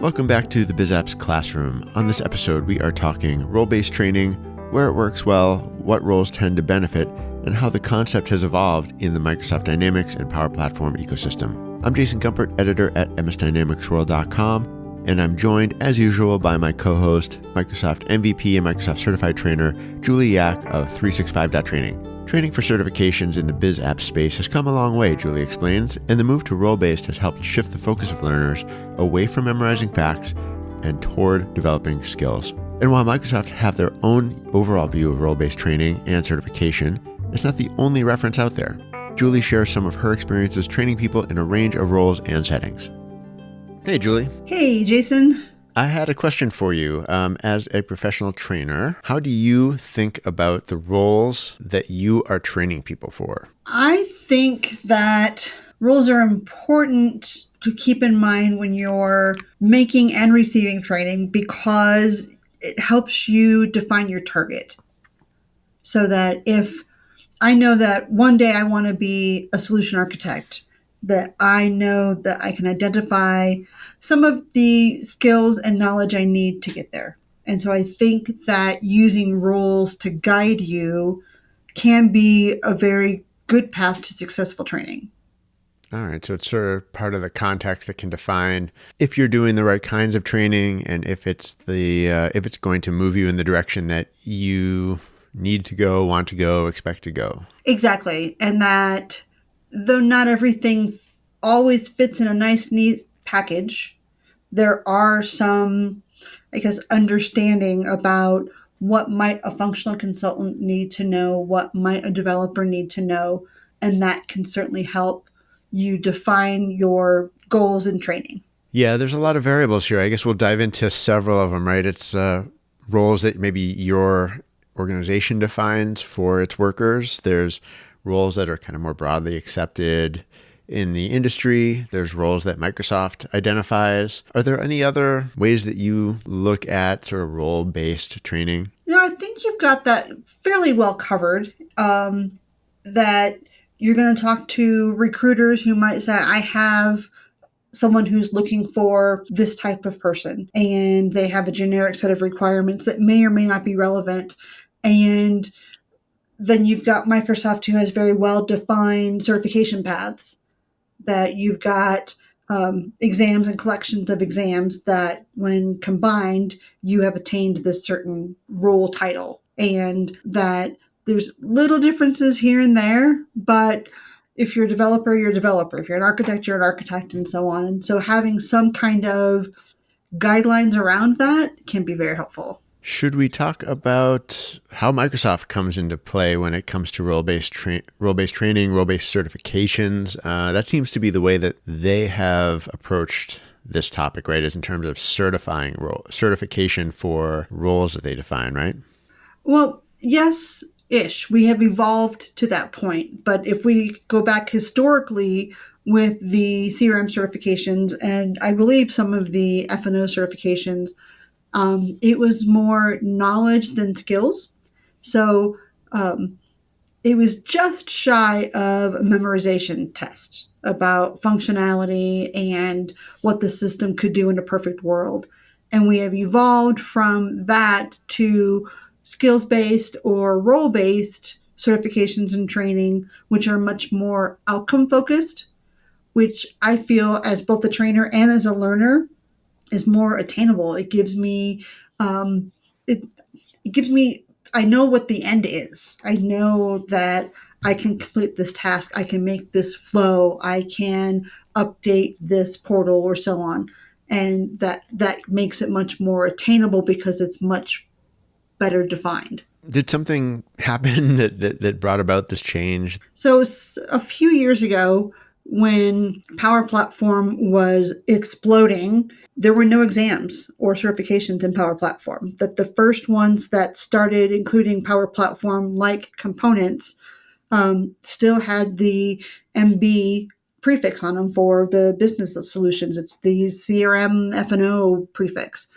Welcome back to the Biz Apps Classroom. On this episode, we are talking role-based training, where it works well, what roles tend to benefit, and how the concept has evolved in the Microsoft Dynamics and Power Platform ecosystem. I'm Jason Gumpert, editor at msdynamicsworld.com, and I'm joined, as usual, by my co-host, Microsoft MVP and Microsoft Certified Trainer, Julie Yack of 365.training. Training for certifications in the Biz Apps space has come a long way, Julie explains, and the move to role-based has helped shift the focus of learners away from memorizing facts and toward developing skills. And while Microsoft have their own overall view of role-based training and certification, it's not the only reference out there. Julie shares some of her experiences training people in a range of roles and settings. Hey, Julie. Hey, Jason. I had a question for you. As a professional trainer, how do you think about the roles that you are training people for? I think that roles are important to keep in mind when you're making and receiving training because it helps you define your target. So that if I know that one day I want to be a solution architect, that I know that I can identify some of the skills and knowledge I need to get there. And so I think that using roles to guide you can be a very good path to successful training. All right. So it's sort of part of the context that can define if you're doing the right kinds of training and if it's going to move you in the direction that you need to go, want to go, expect to go. Exactly. And that though not everything always fits in a nice, neat package, there are some, understanding about what might a functional consultant need to know, what might a developer need to know, and that can certainly help you define your goals in training. Yeah, there's a lot of variables here. I guess we'll dive into several of them, right? It's roles that maybe your organization defines for its workers. There's roles that are kind of more broadly accepted in the industry. There's roles that Microsoft identifies. Are there any other ways that you look at sort of role-based training? I think you've got that fairly well covered. That you're going to talk to recruiters who might say, I have someone who's looking for this type of person, and they have a generic set of requirements that may or may not be relevant. And then you've got Microsoft, who has very well-defined certification paths, that you've got exams and collections of exams that when combined, you have attained this certain role title, and that there's little differences here and there, but if you're a developer, you're a developer. If you're an architect, you're an architect, and so on. And so having some kind of guidelines around that can be very helpful. Should we talk about how Microsoft comes into play when it comes to role-based training, role-based certifications? That seems to be the way that they have approached this topic, right? Is in terms of certification for roles that they define, right? Well, yes-ish. We have evolved to that point. But if we go back historically with the CRM certifications, and I believe some of the F&O certifications, it was more knowledge than skills. So it was just shy of a memorization test about functionality and what the system could do in a perfect world. And we have evolved from that to skills-based or role-based certifications and training, which are much more outcome-focused, which I feel as both a trainer and as a learner is more attainable. It gives me, I know what the end is. I know that I can complete this task. I can make this flow. I can update this portal or so on. And that makes it much more attainable because it's much better defined. Did something happen that brought about this change? So a few years ago, when Power Platform was exploding, there were no exams or certifications in Power Platform. That the first ones that started including Power Platform-like components still had the MB prefix on them for the business solutions. It's the CRM F&O prefix.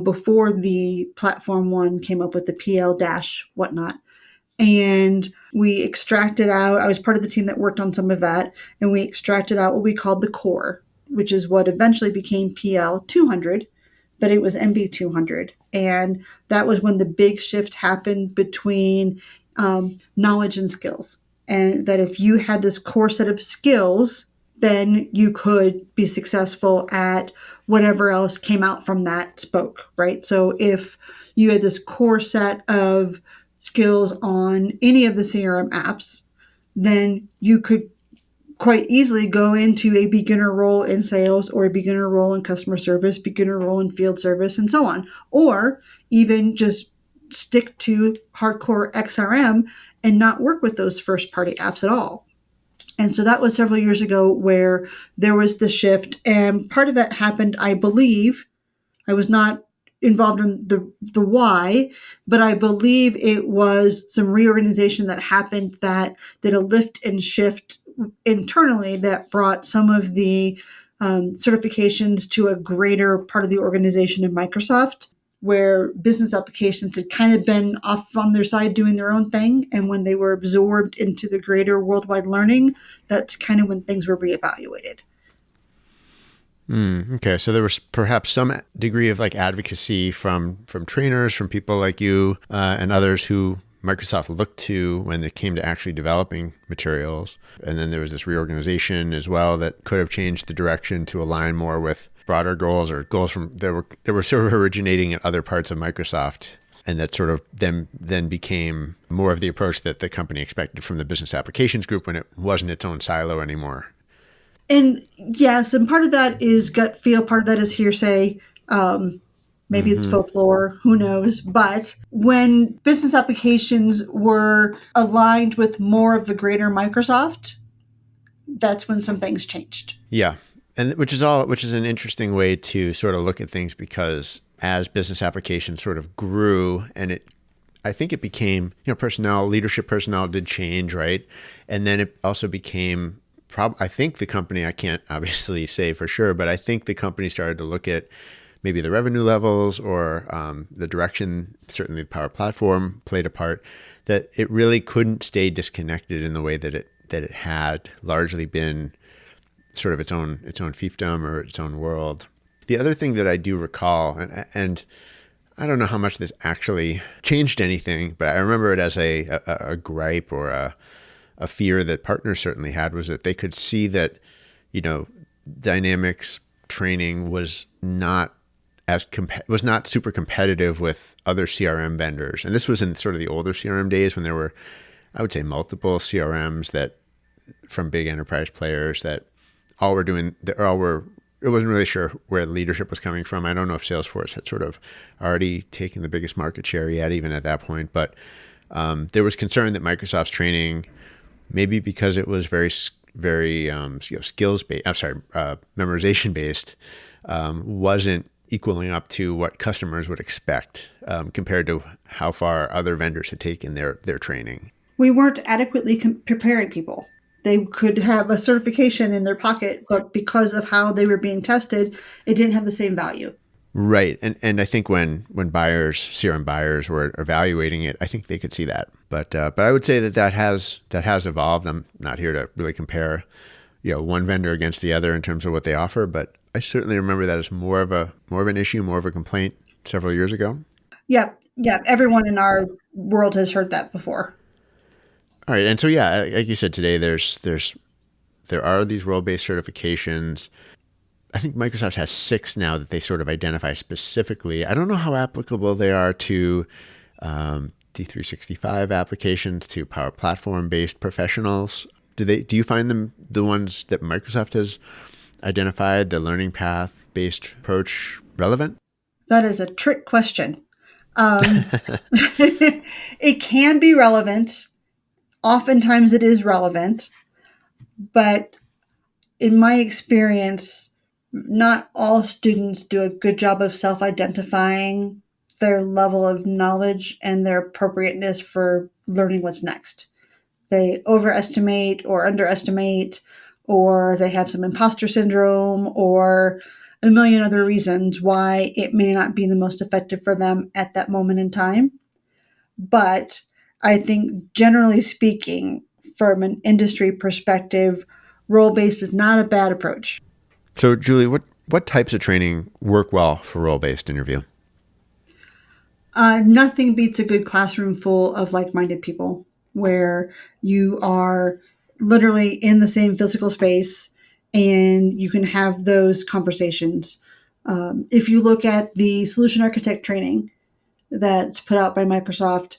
Before the platform one came up with the PL dash whatnot. And we extracted out, I was part of the team that worked on some of that, and we extracted out what we called the core. which is what eventually became PL 200, but it was MB 200. And that was when the big shift happened between knowledge and skills. And that if you had this core set of skills, then you could be successful at whatever else came out from that spoke, right? So if you had this core set of skills on any of the CRM apps, then you could quite easily go into a beginner role in sales or a beginner role in customer service, beginner role in field service, and so on. Or even just stick to hardcore XRM and not work with those first party apps at all. And so that was several years ago where there was the shift. And part of that happened, I believe, I was not involved in the why, but I believe it was some reorganization that happened that did a lift and shift internally that brought some of the certifications to a greater part of the organization of Microsoft, where business applications had kind of been off on their side doing their own thing. And when they were absorbed into the greater worldwide learning, that's kind of when things were reevaluated. Okay, so there was perhaps some degree of like advocacy from trainers, from people like you and others who Microsoft looked to when it came to actually developing materials. And then there was this reorganization as well that could have changed the direction to align more with broader goals or goals from that were sort of originating in other parts of Microsoft. And that sort of then became more of the approach that the company expected from the business applications group when it wasn't its own silo anymore. And yes, and part of that is gut feel, part of that is hearsay. Maybe it's folklore, who knows? But when business applications were aligned with more of the greater Microsoft, that's when some things changed. Yeah. And which is an interesting way to sort of look at things, because as business applications sort of grew and I think it became, leadership personnel did change, right? And then it also became I think the company, I can't obviously say for sure, but I think the company started to look at maybe the revenue levels or the direction, certainly the Power Platform played a part, that it really couldn't stay disconnected in the way that it had largely been sort of its own fiefdom or its own world. The other thing that I do recall, and I don't know how much this actually changed anything, but I remember it as a gripe or a fear that partners certainly had, was that they could see that, Dynamics training was not super competitive with other CRM vendors. And this was in sort of the older CRM days when there were, I would say, multiple CRMs that from big enterprise players that it wasn't really sure where the leadership was coming from. I don't know if Salesforce had sort of already taken the biggest market share yet, even at that point, but there was concern that Microsoft's training, maybe because it was very skills based, memorization based, wasn't equaling up to what customers would expect compared to how far other vendors had taken their training. We weren't adequately preparing people. They could have a certification in their pocket, but because of how they were being tested, it didn't have the same value. Right. And I think when CRM buyers were evaluating it, I think they could see that. But I would say that has evolved. I'm not here to really compare, one vendor against the other in terms of what they offer, but I certainly remember that as more of an issue, more of a complaint several years ago. Yep. Yeah. Everyone in our world has heard that before. All right. And so, like you said, today there are these role-based certifications. I think Microsoft has 6 now that they sort of identify specifically. I don't know how applicable they are to D365 applications, to Power Platform-based professionals. Do you find them, the ones that Microsoft has identified, the learning path-based approach, relevant? That is a trick question. It can be relevant. Oftentimes it is relevant, but in my experience, not all students do a good job of self-identifying their level of knowledge and their appropriateness for learning what's next. They overestimate or underestimate, or they have some imposter syndrome, or a million other reasons why it may not be the most effective for them at that moment in time. But I think generally speaking, from an industry perspective, role-based is not a bad approach. So, Julie, what types of training work well for role-based in your view? Nothing beats a good classroom full of like-minded people where you are literally in the same physical space and you can have those conversations. If you look at the solution architect training that's put out by Microsoft,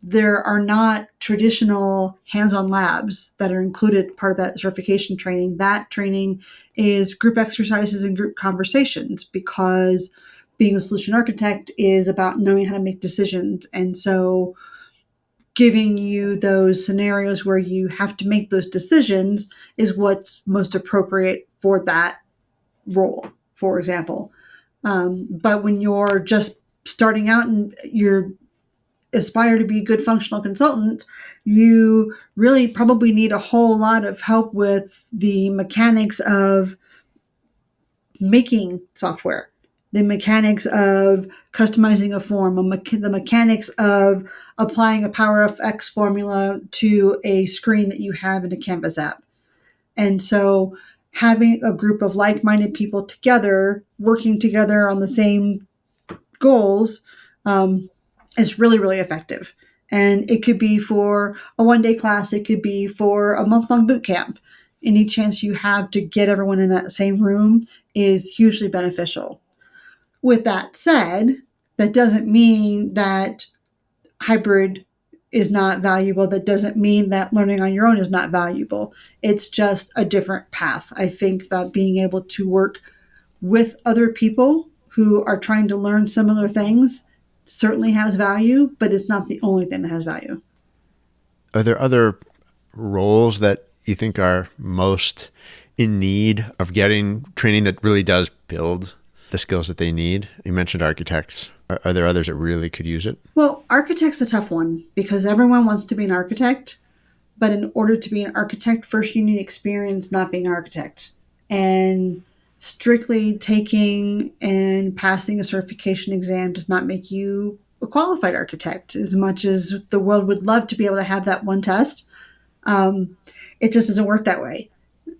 there are not traditional hands-on labs that are included part of that certification training. That training is group exercises and group conversations because being a solution architect is about knowing how to make decisions. And so giving you those scenarios where you have to make those decisions is what's most appropriate for that role, for example. But when you're just starting out and you're aspire to be a good functional consultant, you really probably need a whole lot of help with the mechanics of making software, the mechanics of customizing a form, the mechanics of applying a PowerFX formula to a screen that you have in a Canvas app. And so having a group of like-minded people together, working together on the same goals, is really, really effective. And it could be for a one-day class. It could be for a month-long boot camp. Any chance you have to get everyone in that same room is hugely beneficial. With that said, that doesn't mean that hybrid is not valuable. That doesn't mean that learning on your own is not valuable. It's just a different path. I think that being able to work with other people who are trying to learn similar things certainly has value, but it's not the only thing that has value. Are there other roles that you think are most in need of getting training that really does build the skills that they need? You mentioned architects. Are there others that really could use it? Well, architect's a tough one because everyone wants to be an architect, but in order to be an architect, first you need experience not being an architect. And strictly taking and passing a certification exam does not make you a qualified architect. As much as the world would love to be able to have that one test, it just doesn't work that way.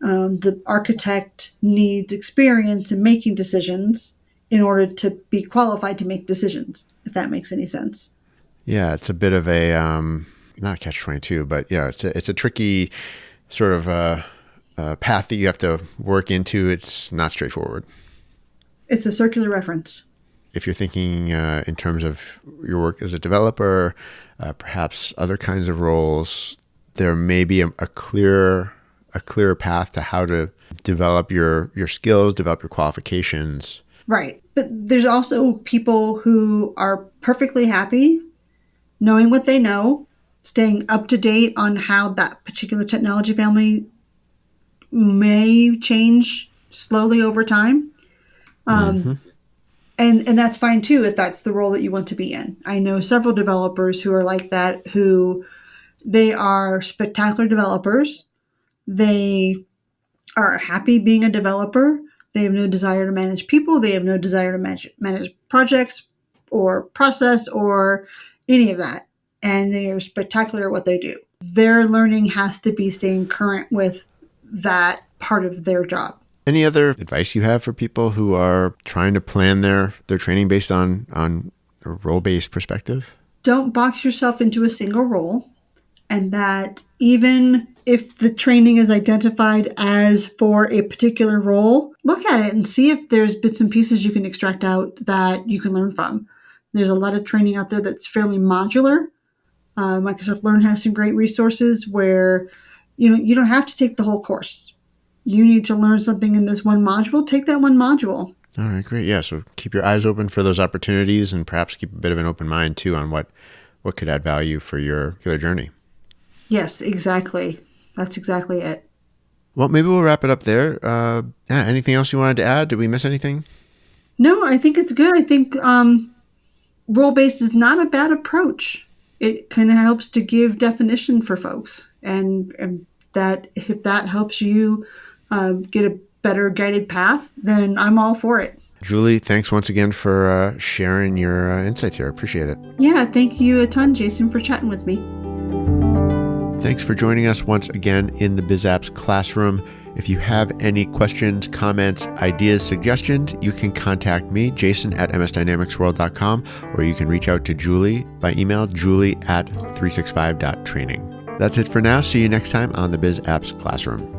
The architect needs experience in making decisions in order to be qualified to make decisions, if that makes any sense. Yeah, it's a bit of a, not a catch-22, but yeah, it's a tricky sort of path that you have to work into. It's not straightforward. It's a circular reference. If you're thinking in terms of your work as a developer, perhaps other kinds of roles, there may be a clearer path to how to develop your skills, develop your qualifications. Right. But there's also people who are perfectly happy knowing what they know, staying up to date on how that particular technology family may change slowly over time. And that's fine too, if that's the role that you want to be in. I know several developers who are like that, who they are spectacular developers. They are happy being a developer. They have no desire to manage people. They have no desire to manage projects or process or any of that. And they are spectacular at what they do. Their learning has to be staying current with that part of their job. Any other advice you have for people who are trying to plan their training based on a role-based perspective? Don't box yourself into a single role, and that even if the training is identified as for a particular role, look at it and see if there's bits and pieces you can extract out that you can learn from. There's a lot of training out there that's fairly modular. Microsoft Learn has some great resources where you don't have to take the whole course. You need to learn something in this one module, take that one module. All right, great. Yeah, so keep your eyes open for those opportunities and perhaps keep a bit of an open mind too on what could add value for your journey. Yes, exactly. That's exactly it. Well, maybe we'll wrap it up there. Anything else you wanted to add? Did we miss anything? No, I think it's good. I think role-based is not a bad approach. It kind of helps to give definition for folks. And that if that helps you get a better guided path, then I'm all for it. Julie, thanks once again for sharing your insights here. I appreciate it. Yeah, thank you a ton, Jason, for chatting with me. Thanks for joining us once again in the Biz Apps Classroom. If you have any questions, comments, ideas, suggestions, you can contact me, Jason at msdynamicsworld.com, or you can reach out to Julie by email, julie@365.training. That's it for now. See you next time on the Biz Apps Classroom.